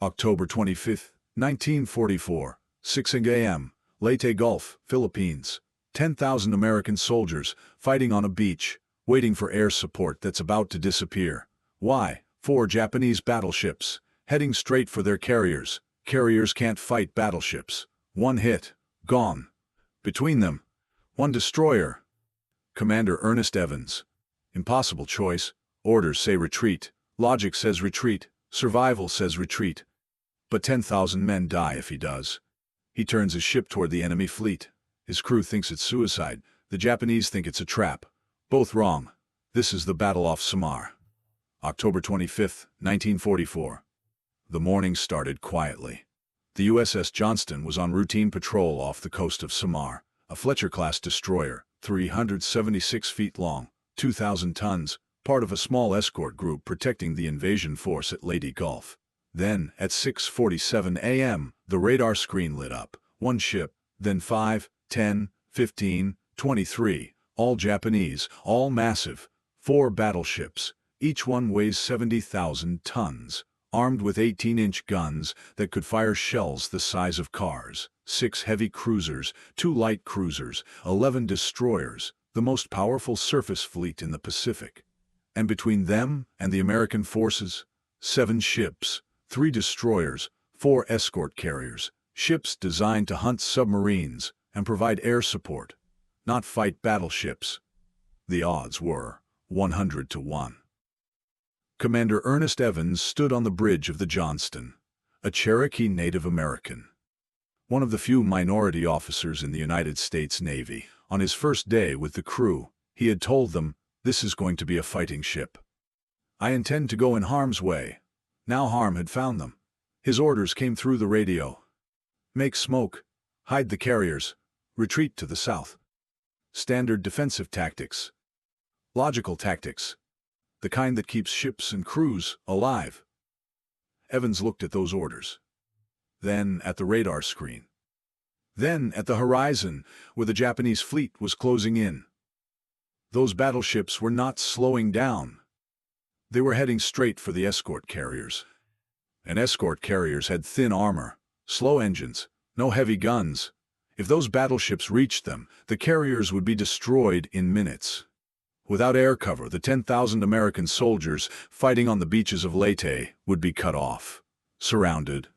October 25, 1944, 6 a.m., Leyte Gulf, Philippines. 10,000 American soldiers fighting on a beach, waiting for air support that's about to disappear. Why? 4 Japanese battleships, heading straight for their carriers. Carriers can't fight battleships. 1 hit, gone. Between them, 1 destroyer. Commander Ernest Evans. Impossible choice. Orders say retreat. Logic says retreat. Survival says retreat. But 10,000 men die if he does. He turns his ship toward the enemy fleet. His crew thinks it's suicide. The Japanese think it's a trap. Both wrong. This is the Battle off Samar. October 25, 1944. The morning started quietly. The USS Johnston was on routine patrol off the coast of Samar, a Fletcher-class destroyer, 376 feet long, 2,000 tons, part of a small escort group protecting the invasion force at Leyte Gulf. Then, at 6:47 a.m., the radar screen lit up. 1 ship, then 5, 10, 15, 23, all Japanese, all massive. 4 battleships, each one weighs 70,000 tons, armed with 18-inch guns that could fire shells the size of cars. 6 heavy cruisers, 2 light cruisers, 11 destroyers, the most powerful surface fleet in the Pacific. And between them and the American forces, 7 ships, 3 destroyers, 4 escort carriers, ships designed to hunt submarines and provide air support, not fight battleships. The odds were 100 to 1. Commander Ernest Evans stood on the bridge of the Johnston, a Cherokee Native American. One of the few minority officers in the United States Navy. On his first day with the crew, he had told them, "This is going to be a fighting ship. I intend to go in harm's way." Now harm had found them. His orders came through the radio. Make smoke, hide the carriers, retreat to the south. Standard defensive tactics. Logical tactics. The kind that keeps ships and crews alive. Evans looked at those orders. Then at the radar screen. Then at the horizon, where the Japanese fleet was closing in. Those battleships were not slowing down. They were heading straight for the escort carriers. And escort carriers had thin armor, slow engines, no heavy guns. If those battleships reached them, the carriers would be destroyed in minutes. Without air cover, the 10,000 American soldiers fighting on the beaches of Leyte would be cut off, surrounded,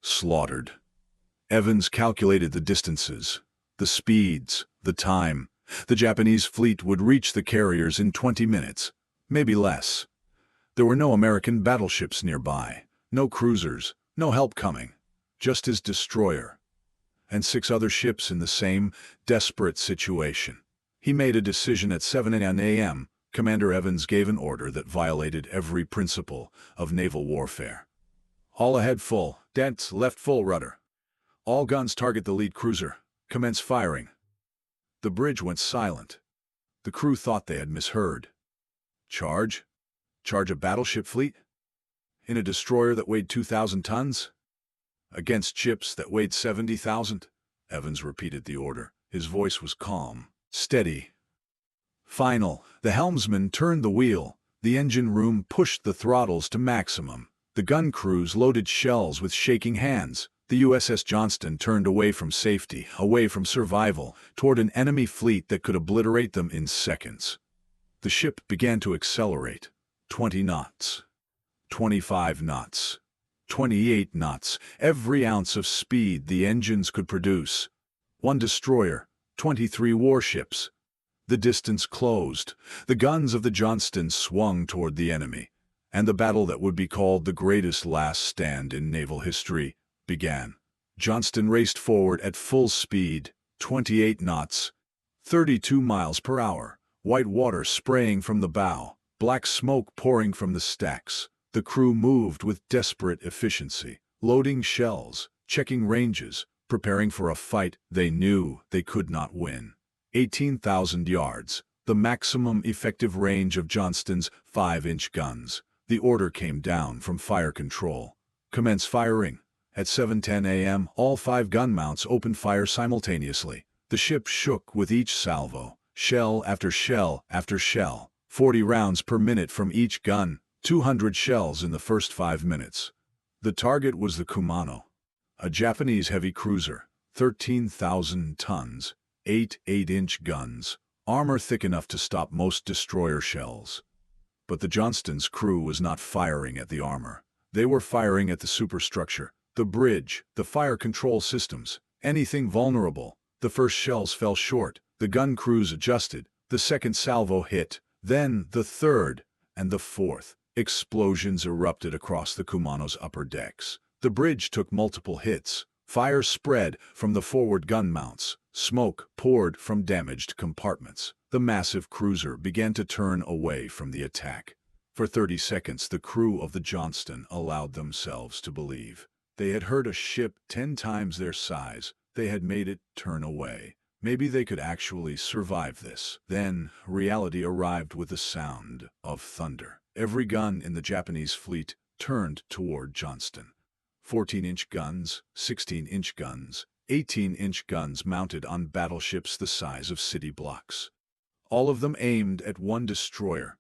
slaughtered. Evans calculated the distances, the speeds, the time. The Japanese fleet would reach the carriers in 20 minutes, maybe less. There were no American battleships nearby, no cruisers, no help coming, just his destroyer. And 6 other ships in the same desperate situation. He made a decision at 7 a.m. Commander Evans gave an order that violated every principle of naval warfare. All ahead full, dents left full rudder. All guns target the lead cruiser. Commence firing. The bridge went silent. The crew thought they had misheard. Charge? Charge a battleship fleet? In a destroyer that weighed 2,000 tons? Against ships that weighed 70,000? Evans repeated the order. His voice was calm, steady. Final. The helmsman turned the wheel. The engine room pushed the throttles to maximum. The gun crews loaded shells with shaking hands. The USS Johnston turned away from safety, away from survival, toward an enemy fleet that could obliterate them in seconds. The ship began to accelerate. 20 knots. 25 knots. 28 knots. Every ounce of speed the engines could produce. 1 destroyer. 23 warships. The distance closed. The guns of the Johnston swung toward the enemy. And the battle that would be called the greatest last stand in naval history began. Johnston raced forward at full speed, 28 knots, 32 miles per hour, white water spraying from the bow, black smoke pouring from the stacks. The crew moved with desperate efficiency, loading shells, checking ranges, preparing for a fight they knew they could not win. 18,000 yards, the maximum effective range of Johnston's 5-inch guns. The order came down from fire control. Commence firing. At 7:10 a.m., all 5 gun mounts opened fire simultaneously. The ship shook with each salvo, shell after shell after shell, 40 rounds per minute from each gun, 200 shells in the first 5 minutes. The target was the Kumano, a Japanese heavy cruiser, 13,000 tons, 8 8-inch guns, armor thick enough to stop most destroyer shells. But the Johnston's crew was not firing at the armor. They were firing at the superstructure, the bridge, the fire control systems, anything vulnerable. The first shells fell short, the gun crews adjusted, the second salvo hit, then the third, and the fourth. Explosions erupted across the Kumano's upper decks. The bridge took multiple hits. Fire spread from the forward gun mounts. Smoke poured from damaged compartments. The massive cruiser began to turn away from the attack. For 30 seconds, the crew of the Johnston allowed themselves to believe. They had heard a ship 10 times their size. They had made it turn away. Maybe they could actually survive this. Then, reality arrived with the sound of thunder. Every gun in the Japanese fleet turned toward Johnston. 14-inch guns, 16-inch guns, 18-inch guns mounted on battleships the size of city blocks. All of them aimed at one destroyer.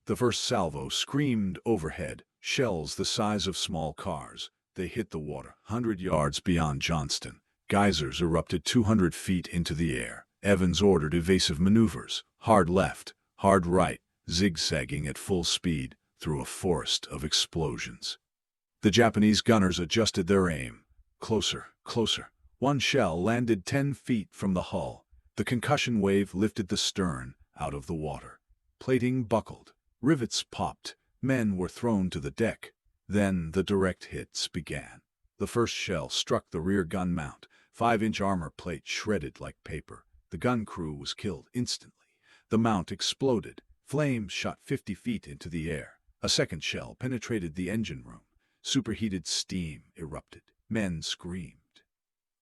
The first salvo screamed overhead, shells the size of small cars. They hit the water 100 yards beyond Johnston. Geysers erupted 200 feet into the air. Evans ordered evasive maneuvers, hard left, hard right, zigzagging at full speed through a forest of explosions. The Japanese gunners adjusted their aim. Closer, closer. One shell landed 10 feet from the hull. The concussion wave lifted the stern out of the water. Plating buckled. Rivets popped. Men were thrown to the deck. Then the direct hits began. The first shell struck the rear gun mount. 5-inch armor plate shredded like paper. The gun crew was killed instantly. The mount exploded. Flames shot 50 feet into the air. A second shell penetrated the engine room. Superheated steam erupted. Men screamed.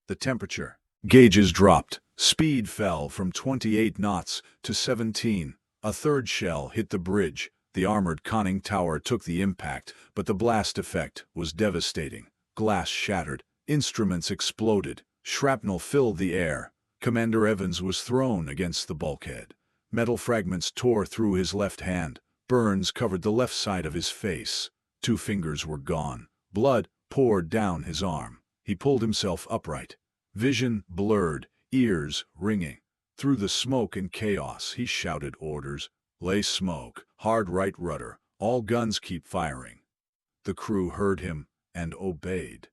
The temperature gauges dropped. Speed fell from 28 knots to 17. A third shell hit the bridge. The armored conning tower took the impact, but the blast effect was devastating. Glass shattered. Instruments exploded. Shrapnel filled the air. Commander Evans was thrown against the bulkhead. Metal fragments tore through his left hand. Burns covered the left side of his face. 2 fingers were gone. Blood poured down his arm. He pulled himself upright. Vision blurred, ears ringing. Through the smoke and chaos, he shouted orders. Lay smoke, hard right rudder, all guns keep firing. The crew heard him and obeyed.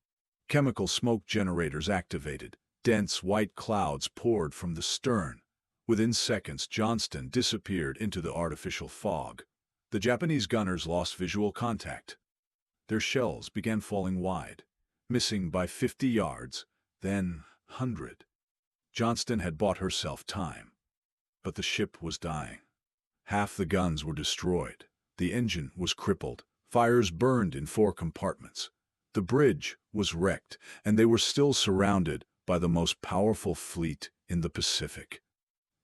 Chemical smoke generators activated. Dense white clouds poured from the stern. Within seconds, Johnston disappeared into the artificial fog. The Japanese gunners lost visual contact. Their shells began falling wide, missing by 50 yards, then 100. Johnston had bought herself time. But the ship was dying. Half the guns were destroyed. The engine was crippled. Fires burned in 4 compartments. The bridge was wrecked, and they were still surrounded by the most powerful fleet in the Pacific.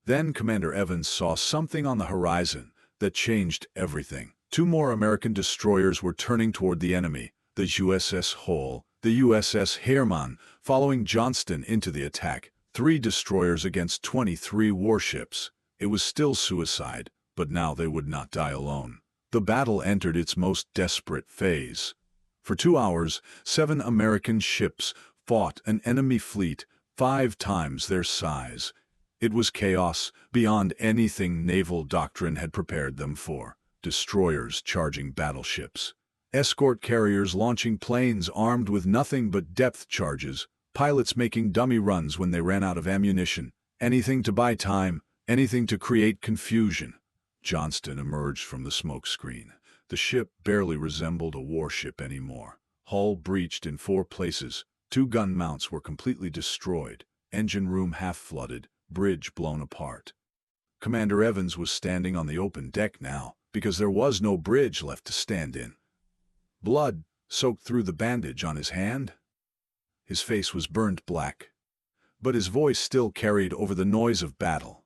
Then Commander Evans saw something on the horizon that changed everything. 2 more American destroyers were turning toward the enemy, the USS Hull, the USS Hermann, following Johnston into the attack. 3 destroyers against 23 warships. It was still suicide, but now they would not die alone. The battle entered its most desperate phase. For 2 hours, 7 American ships fought an enemy fleet 5 times their size. It was chaos beyond anything naval doctrine had prepared them for. Destroyers charging battleships. Escort carriers launching planes armed with nothing but depth charges. Pilots making dummy runs when they ran out of ammunition. Anything to buy time, anything to create confusion. Johnston emerged from the smoke screen. The ship barely resembled a warship anymore. Hull breached in 4 places. 2 gun mounts were completely destroyed. Engine room half flooded. Bridge blown apart. Commander Evans was standing on the open deck now, because there was no bridge left to stand in. Blood soaked through the bandage on his hand. His face was burned black, but his voice still carried over the noise of battle.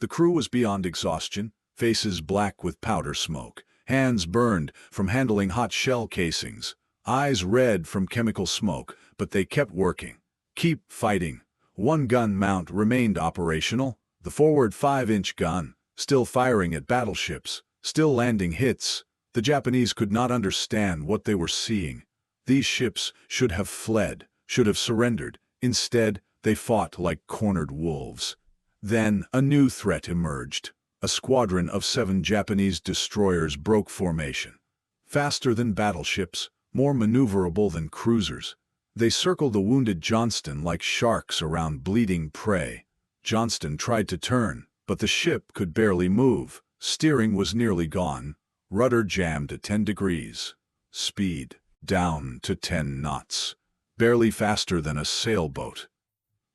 The crew was beyond exhaustion, faces black with powder smoke, hands burned from handling hot shell casings, eyes red from chemical smoke, but they kept working. Keep fighting. 1 gun mount remained operational, the forward 5-inch gun, still firing at battleships, still landing hits. The Japanese could not understand what they were seeing. These ships should have fled, should have surrendered. Instead, they fought like cornered wolves. Then, a new threat emerged. A squadron of 7 Japanese destroyers broke formation. Faster than battleships, more maneuverable than cruisers, they circled the wounded Johnston like sharks around bleeding prey. Johnston tried to turn, but the ship could barely move. Steering was nearly gone. Rudder jammed at 10 degrees. Speed down to 10 knots. Barely faster than a sailboat.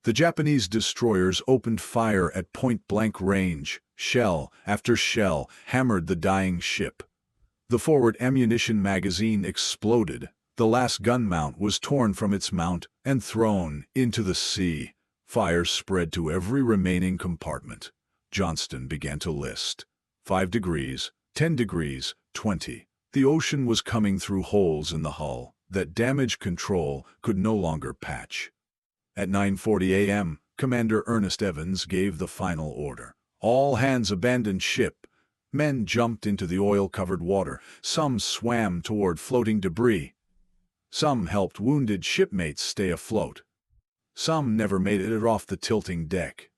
The Japanese destroyers opened fire at point-blank range. Shell after shell hammered the dying ship. The forward ammunition magazine exploded. The last gun mount was torn from its mount and thrown into the sea. Fire spread to every remaining compartment. Johnston began to list. 5 degrees, 10 degrees, 20. The ocean was coming through holes in the hull that damage control could no longer patch. At 9:40 a.m., Commander Ernest Evans gave the final order. All hands abandoned ship. Men jumped into the oil-covered water. Some swam toward floating debris. Some helped wounded shipmates stay afloat. Some never made it off the tilting deck.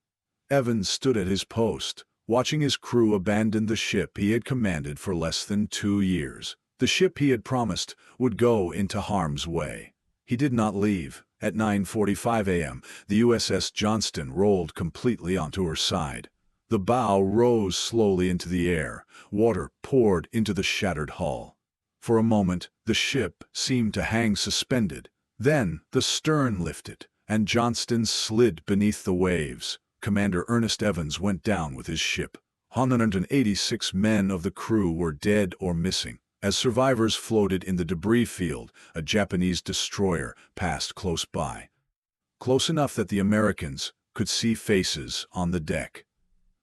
Evans stood at his post, watching his crew abandon the ship he had commanded for less than 2 years. The ship he had promised would go into harm's way. He did not leave. At 9:45 a.m., the USS Johnston rolled completely onto her side. The bow rose slowly into the air. Water poured into the shattered hull. For a moment, the ship seemed to hang suspended. Then, the stern lifted, and Johnston slid beneath the waves. Commander Ernest Evans went down with his ship. 186 men of the crew were dead or missing. As survivors floated in the debris field, a Japanese destroyer passed close by. Close enough that the Americans could see faces on the deck.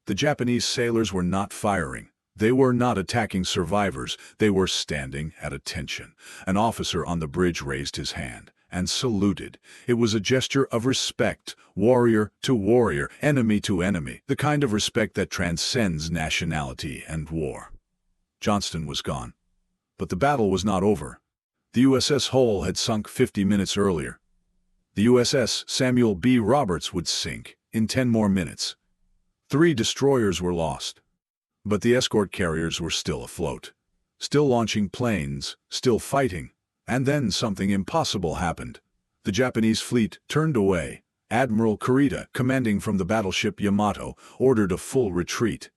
The Japanese sailors were not firing. They were not attacking survivors. They were standing at attention. An officer on the bridge raised his hand and saluted. It was a gesture of respect, warrior to warrior, enemy to enemy, the kind of respect that transcends nationality and war. Johnston was gone. But the battle was not over. The USS Hull had sunk 50 minutes earlier. The USS Samuel B. Roberts would sink in 10 more minutes. 3 destroyers were lost. But the escort carriers were still afloat, still launching planes, still fighting. And then something impossible happened. The Japanese fleet turned away. Admiral Kurita, commanding from the battleship Yamato, ordered a full retreat.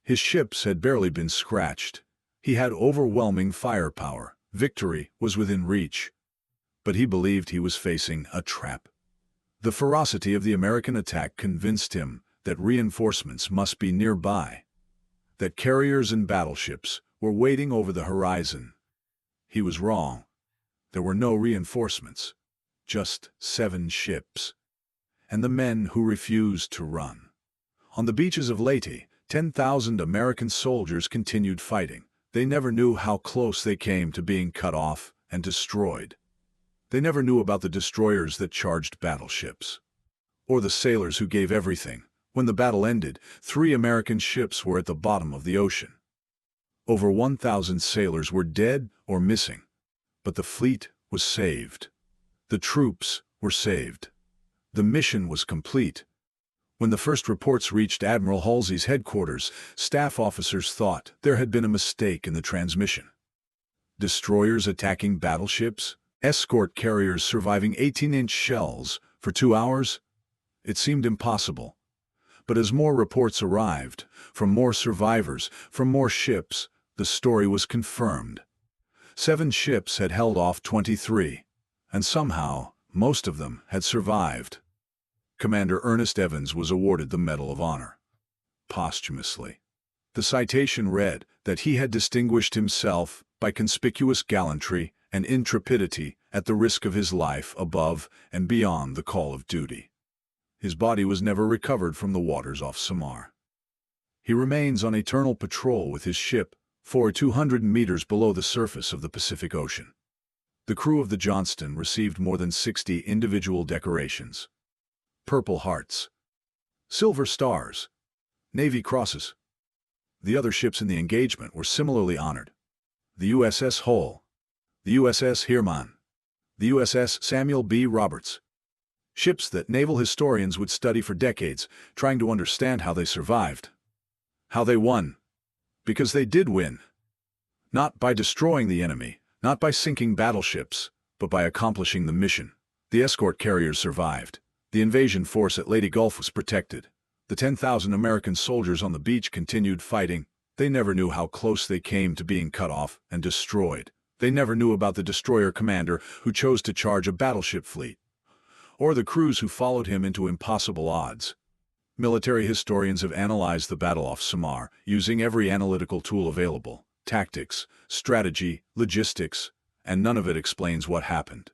His ships had barely been scratched. He had overwhelming firepower. Victory was within reach. But he believed he was facing a trap. The ferocity of the American attack convinced him that reinforcements must be nearby, that carriers and battleships were waiting over the horizon. He was wrong. There were no reinforcements, just 7 ships, and the men who refused to run. On the beaches of Leyte, 10,000 American soldiers continued fighting. They never knew how close they came to being cut off and destroyed. They never knew about the destroyers that charged battleships, or the sailors who gave everything. When the battle ended, 3 American ships were at the bottom of the ocean. Over 1,000 sailors were dead or missing. But the fleet was saved. The troops were saved. The mission was complete. When the first reports reached Admiral Halsey's headquarters, staff officers thought there had been a mistake in the transmission. Destroyers attacking battleships? Escort carriers surviving 18-inch shells for 2 hours? It seemed impossible. But as more reports arrived, from more survivors, from more ships, the story was confirmed. 7 ships had held off 23, and somehow, most of them had survived. Commander Ernest Evans was awarded the Medal of Honor, posthumously. The citation read that he had distinguished himself by conspicuous gallantry and intrepidity at the risk of his life above and beyond the call of duty. His body was never recovered from the waters off Samar. He remains on eternal patrol with his ship, 200 meters below the surface of the Pacific Ocean. The crew of the Johnston received more than 60 individual decorations. Purple Hearts, Silver Stars, Navy Crosses. The other ships in the engagement were similarly honored. The USS Hull, the USS Hermann, the USS Samuel B. Roberts. Ships that naval historians would study for decades, trying to understand how they survived. How they won. Because they did win. Not by destroying the enemy, not by sinking battleships, but by accomplishing the mission. The escort carriers survived. The invasion force at Leyte Gulf was protected. The 10,000 American soldiers on the beach continued fighting. They never knew how close they came to being cut off and destroyed. They never knew about the destroyer commander who chose to charge a battleship fleet, or the crews who followed him into impossible odds. Military historians have analyzed the battle off Samar using every analytical tool available: tactics, strategy, logistics, and none of it explains what happened.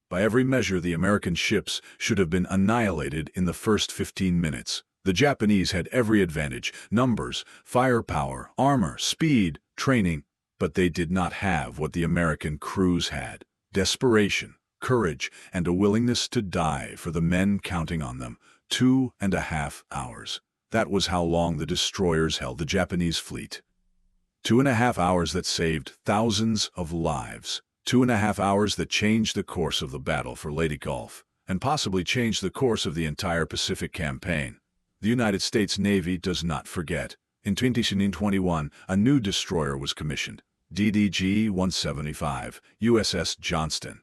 By every measure, the American ships should have been annihilated in the first 15 minutes. The Japanese had every advantage: numbers, firepower, armor, speed, training, but they did not have what the American crews had: desperation, courage, and a willingness to die for the men counting on them. 2.5 hours. That was how long the destroyers held the Japanese fleet. 2.5 hours that saved thousands of lives. 2.5 hours that changed the course of the battle for Leyte Gulf, and possibly changed the course of the entire Pacific campaign. The United States Navy does not forget. In 2021, a new destroyer was commissioned, DDG-175, USS Johnston.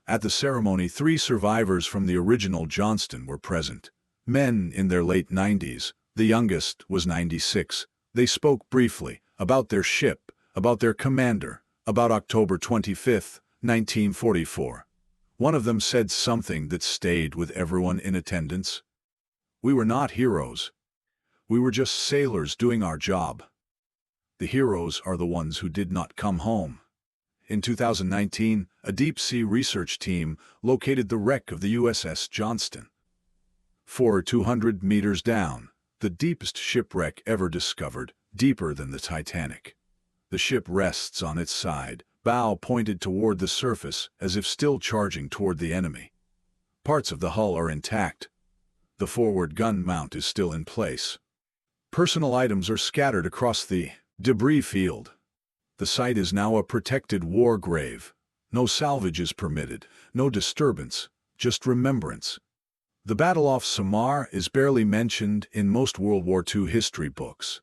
At the ceremony, 3 survivors from the original Johnston were present. Men in their late 90s. The youngest was 96. They spoke briefly about their ship, about their commander, about October 25, 1944. One of them said something that stayed with everyone in attendance. "We were not heroes. We were just sailors doing our job. The heroes are the ones who did not come home." In 2019, a deep-sea research team located the wreck of the USS Johnston. 200 meters down, the deepest shipwreck ever discovered, deeper than the Titanic. The ship rests on its side, bow pointed toward the surface as if still charging toward the enemy. Parts of the hull are intact. The forward gun mount is still in place. Personal items are scattered across the debris field. The site is now a protected war grave. No salvage is permitted, no disturbance, just remembrance. The battle off Samar is barely mentioned in most World War II history books.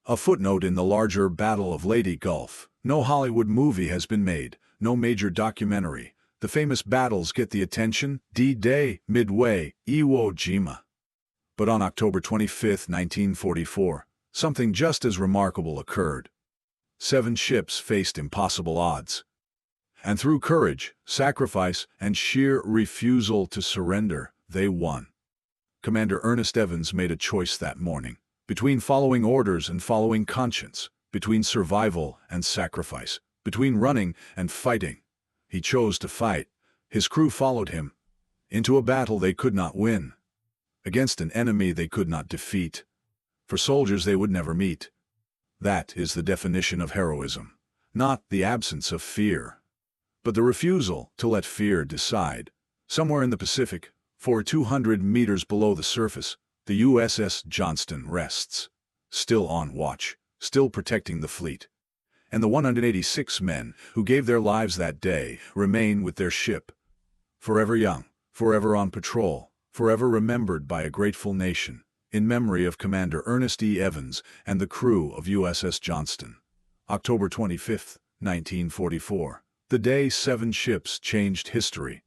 A footnote in the larger Battle of Leyte Gulf. No Hollywood movie has been made, no major documentary. The famous battles get the attention: D-Day, Midway, Iwo Jima. But on October 25, 1944, something just as remarkable occurred. 7 ships faced impossible odds. And through courage, sacrifice, and sheer refusal to surrender, they won. Commander Ernest Evans made a choice that morning, between following orders and following conscience, between survival and sacrifice, between running and fighting. He chose to fight. His crew followed him into a battle they could not win, against an enemy they could not defeat, for soldiers they would never meet. That is the definition of heroism, not the absence of fear, but the refusal to let fear decide. Somewhere in the Pacific, 200 meters below the surface, the USS Johnston rests, still on watch, still protecting the fleet. And the 186 men who gave their lives that day remain with their ship, forever young, forever on patrol, forever remembered by a grateful nation, in memory of Commander Ernest E. Evans and the crew of USS Johnston. October 25, 1944. The day 7 ships changed history.